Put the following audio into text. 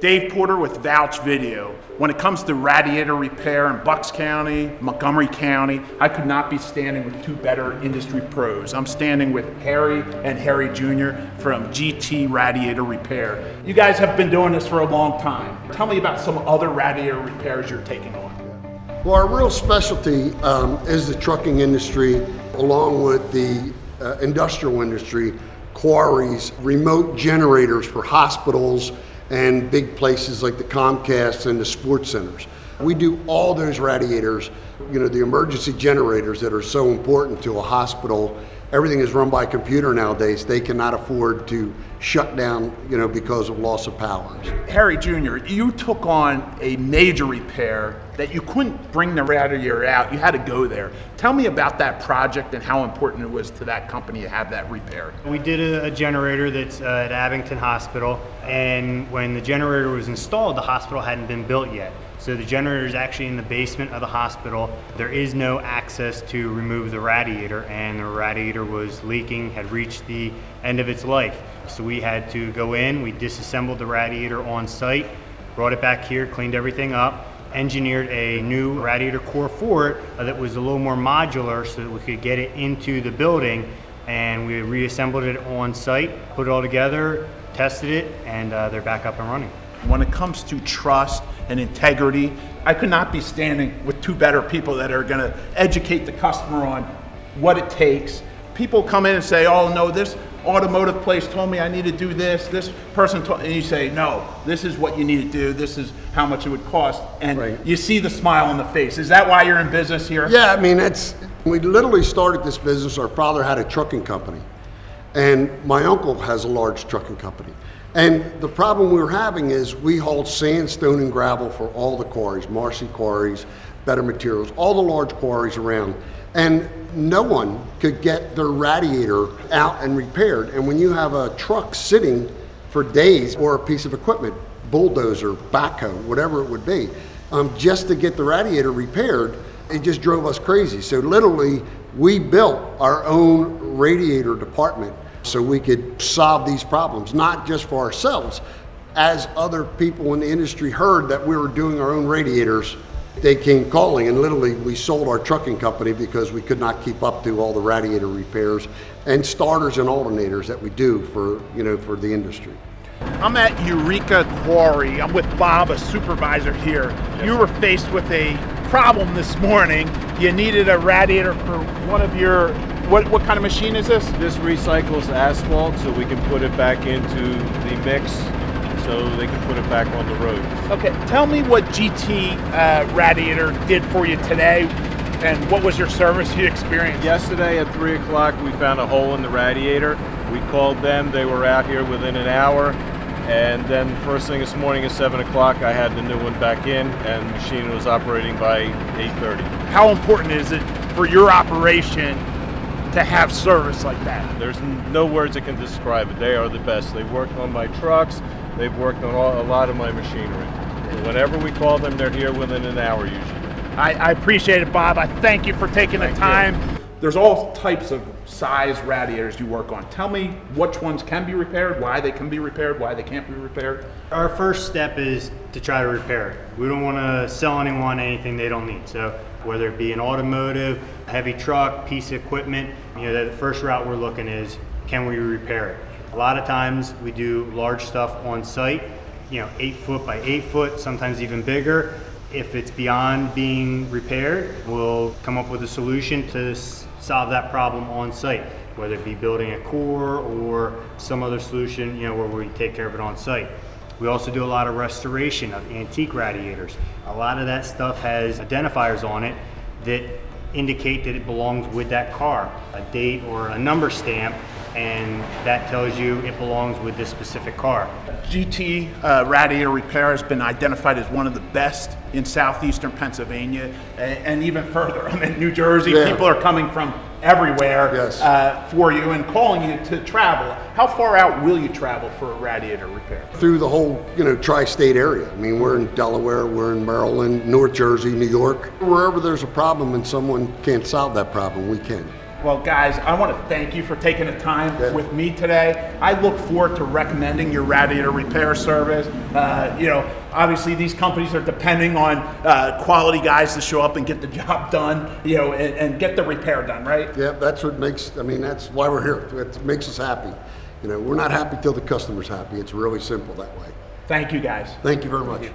Dave Porter with Vouch Video. When it comes to radiator repair in Bucks County, Montgomery County, I could not be standing with two better industry pros. I'm standing with Harry and Harry Jr. from GT Radiator Repair. You guys have been doing this for a long time. Tell me about some other radiator repairs you're taking on. Well, our real specialty is the trucking industry, along with the industrial industry, quarries, remote generators for hospitals, and big places like the Comcast and the sports centers. We do all those radiators, the emergency generators that are so important to a hospital. Everything is run by computer nowadays. They cannot afford to shut down, because of loss of power. Harry Jr., you took on a major repair that you couldn't bring the radiator out. You had to go there. Tell me about that project and how important it was to that company to have that repaired. We did a generator that's at Abington Hospital, and when the generator was installed, the hospital hadn't been built yet. So the generator is actually in the basement of the hospital. There is no access to remove the radiator, and the radiator was leaking, had reached the end of its life. So we had to go in, we disassembled the radiator on site, brought it back here, cleaned everything up, engineered a new radiator core for it that was a little more modular so that we could get it into the building, and we reassembled it on site, put it all together, tested it, and they're back up and running. When it comes to trust and integrity, I could not be standing with two better people that are going to educate the customer on what it takes. People come in and say, oh no, this automotive place told me I need to do this person told, and you say, no, this is what you need to do, this is how much it would cost, and right. You see the smile on the face. Is that why you're in business here? Yeah, we literally started this business. Our father had a trucking company, and my uncle has a large trucking company. And the problem we were having is we hauled sandstone and gravel for all the quarries, Marcy quarries, Better Materials, all the large quarries around. And no one could get their radiator out and repaired. And when you have a truck sitting for days, or a piece of equipment, bulldozer, backhoe, whatever it would be, just to get the radiator repaired, it just drove us crazy. So literally, we built our own radiator department so we could solve these problems, not just for ourselves. As other people in the industry heard that we were doing our own radiators, they came calling, and literally we sold our trucking company because we could not keep up to all the radiator repairs and starters and alternators that we do for the industry. I'm at Eureka Quarry. I'm with Bob, a supervisor here. You were faced with a problem this morning. You needed a radiator for one of your, what kind of machine is this? This recycles asphalt so we can put it back into the mix so they can put it back on the road. Okay, tell me what GT Radiator did for you today, and what was your service you experienced? Yesterday at 3 o'clock we found a hole in the radiator. We called them, they were out here within an hour, and then first thing this morning at 7 o'clock I had the new one back in, and the machine was operating by 8:30. How important is it for your operation to have service like that? There's no words that can describe it. They are the best. They've worked on my trucks, they've worked on a lot of my machinery. Whenever we call them, they're here within an hour usually. I appreciate it, Bob. I thank you for taking the time. There's all types of size radiators you work on. Tell me which ones can be repaired, why they can be repaired, why they can't be repaired. Our first step is to try to repair it. We don't want to sell anyone anything they don't need. So whether it be an automotive, heavy truck, piece of equipment, the first route we're looking is, can we repair it? A lot of times we do large stuff on site, 8 foot by 8 foot, sometimes even bigger. If it's beyond being repaired, we'll come up with a solution to solve that problem on site, whether it be building a core or some other solution, where we take care of it on site. We also do a lot of restoration of antique radiators. A lot of that stuff has identifiers on it that indicate that it belongs with that car, a date or a number stamp, and that tells you it belongs with this specific car. GT Radiator Repair has been identified as one of the best in southeastern Pennsylvania, and even further. I'm in New Jersey. Yeah. People are coming from everywhere for you and calling you to travel. How far out will you travel for a radiator repair? Through the whole, tri-state area. We're in Delaware, we're in Maryland, North Jersey, New York. Wherever there's a problem and someone can't solve that problem, we can. Well, guys, I want to thank you for taking the time with me today. I look forward to recommending your Radiator Repair service. Obviously these companies are depending on quality guys to show up and get the job done, and get the repair done, right? Yeah, that's what makes, that's why we're here. It makes us happy. We're not happy till the customer's happy. It's really simple that way. Thank you, guys. Thank you very much.